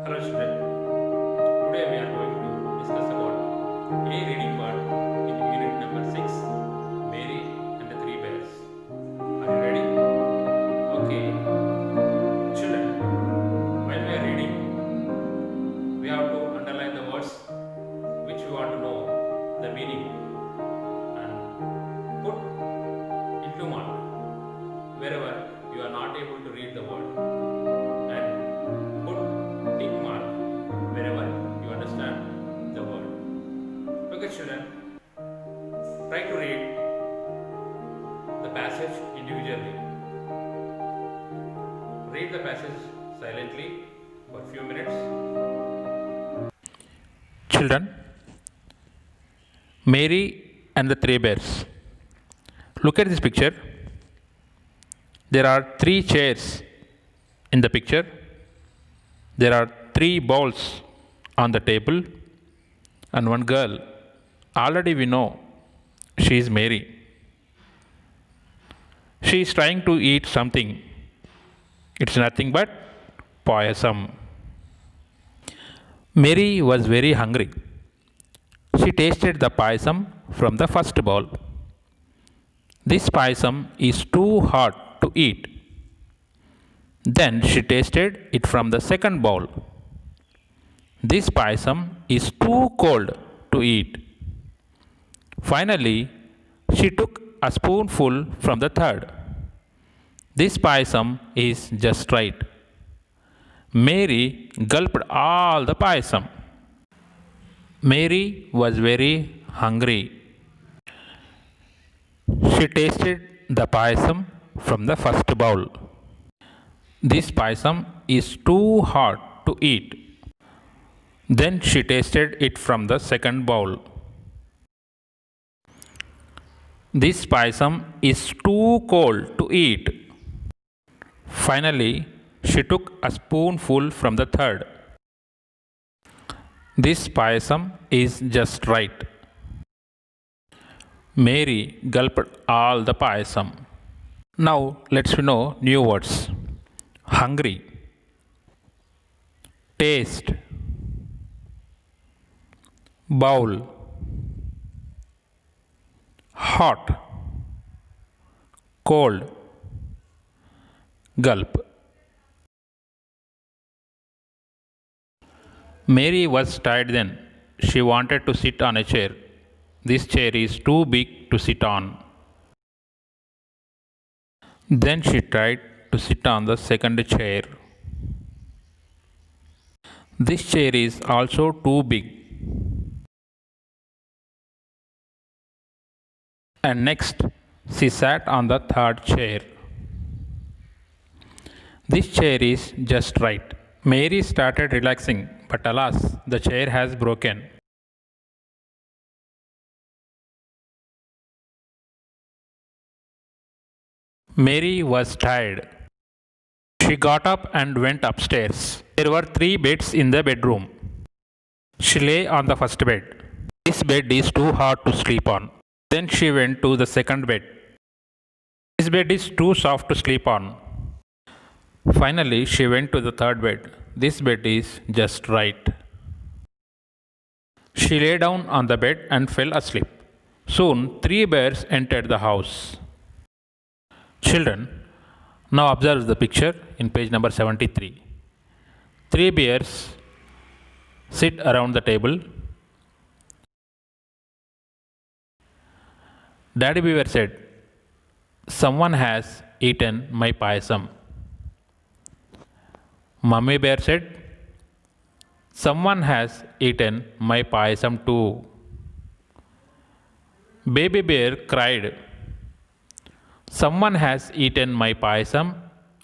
Hello student, today we are going to discuss about a reading part in unit number 6, Mary and the Three Bears. Are you ready? Okay, children, while we are reading, we have to underline the words which we want to know the meaning and put into mark wherever you are not able to read the word and put tick mark wherever you understand the word. Okay, children, try to read the passage individually. Read the passage silently for a few minutes. Children, Mary and the Three Bears. Look at this picture. There are three chairs in the picture. There are three bowls on the table and one girl. Already we know she is Mary. She is trying to eat something. It's nothing but payasam. Mary was very hungry. She tasted the payasam from the first bowl. This payasam is too hot to eat. Then she tasted it from the second bowl. This payasam is too cold to eat. Finally, she took a spoonful from the third. This payasam is just right. Mary gulped all the payasam. Mary was very hungry. She tasted the payasam from the first bowl. This payasam is too hot to eat. Then she tasted it from the second bowl. This payasam is too cold to eat. Finally, she took a spoonful from the third. This payasam is just right. Mary gulped all the payasam. Now let's know new words. Hungry, taste, bowl, hot, cold, gulp. Mary was tired then. She wanted to sit on a chair. This chair is too big to sit on. Then she tried to sit on the second chair. This chair is also too big. And next, she sat on the third chair. This chair is just right. Mary started relaxing, but alas, the chair has broken. Mary was tired. She got up and went upstairs. There were three beds in the bedroom. She lay on the first bed. This bed is too hard to sleep on. Then she went to the second bed. This bed is too soft to sleep on. Finally, she went to the third bed. This bed is just right. She lay down on the bed and fell asleep. Soon, three bears entered the house. Children, now observe the picture in page number 73. Three bears sit around the table. Daddy Beaver said, "Someone has eaten my payasam." Mummy Bear said, "Someone has eaten my payasam too." Baby Bear cried, "Someone has eaten my payasam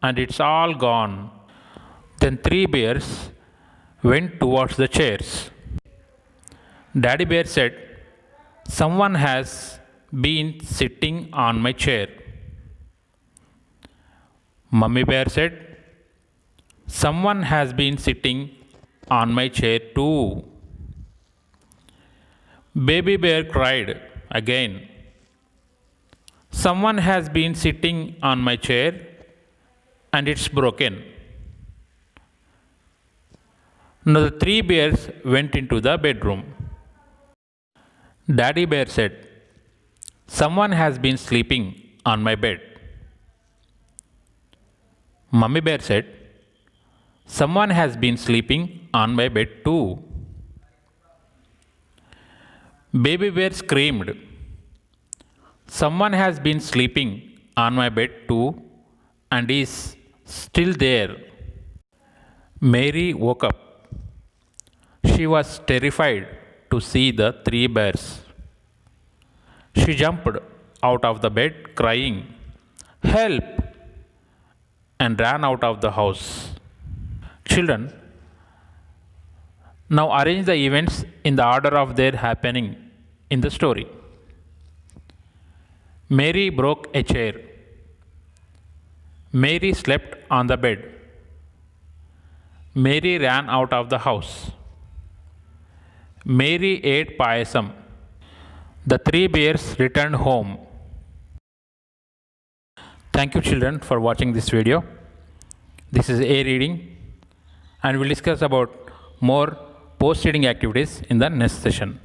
and it's all gone." Then three bears went towards the chairs. Daddy Bear said, "Someone has been sitting on my chair." Mummy Bear said, "Someone has been sitting on my chair too." Baby Bear cried again, "Someone has been sitting on my chair and it's broken." Now the three bears went into the bedroom. Daddy Bear said, "Someone has been sleeping on my bed." Mummy Bear said, "Someone has been sleeping on my bed too." Baby Bear screamed, "Someone has been sleeping on my bed too and is still there." Mary woke up. She was terrified to see the three bears. She jumped out of the bed crying, "Help!" and ran out of the house. Children, now arrange the events in the order of their happening in the story. Mary broke a chair. Mary slept on the bed. Mary ran out of the house. Mary ate payasam. The three bears returned home. Thank you, children, for watching this video. This is A Reading, and we'll discuss about more post-reading activities in the next session.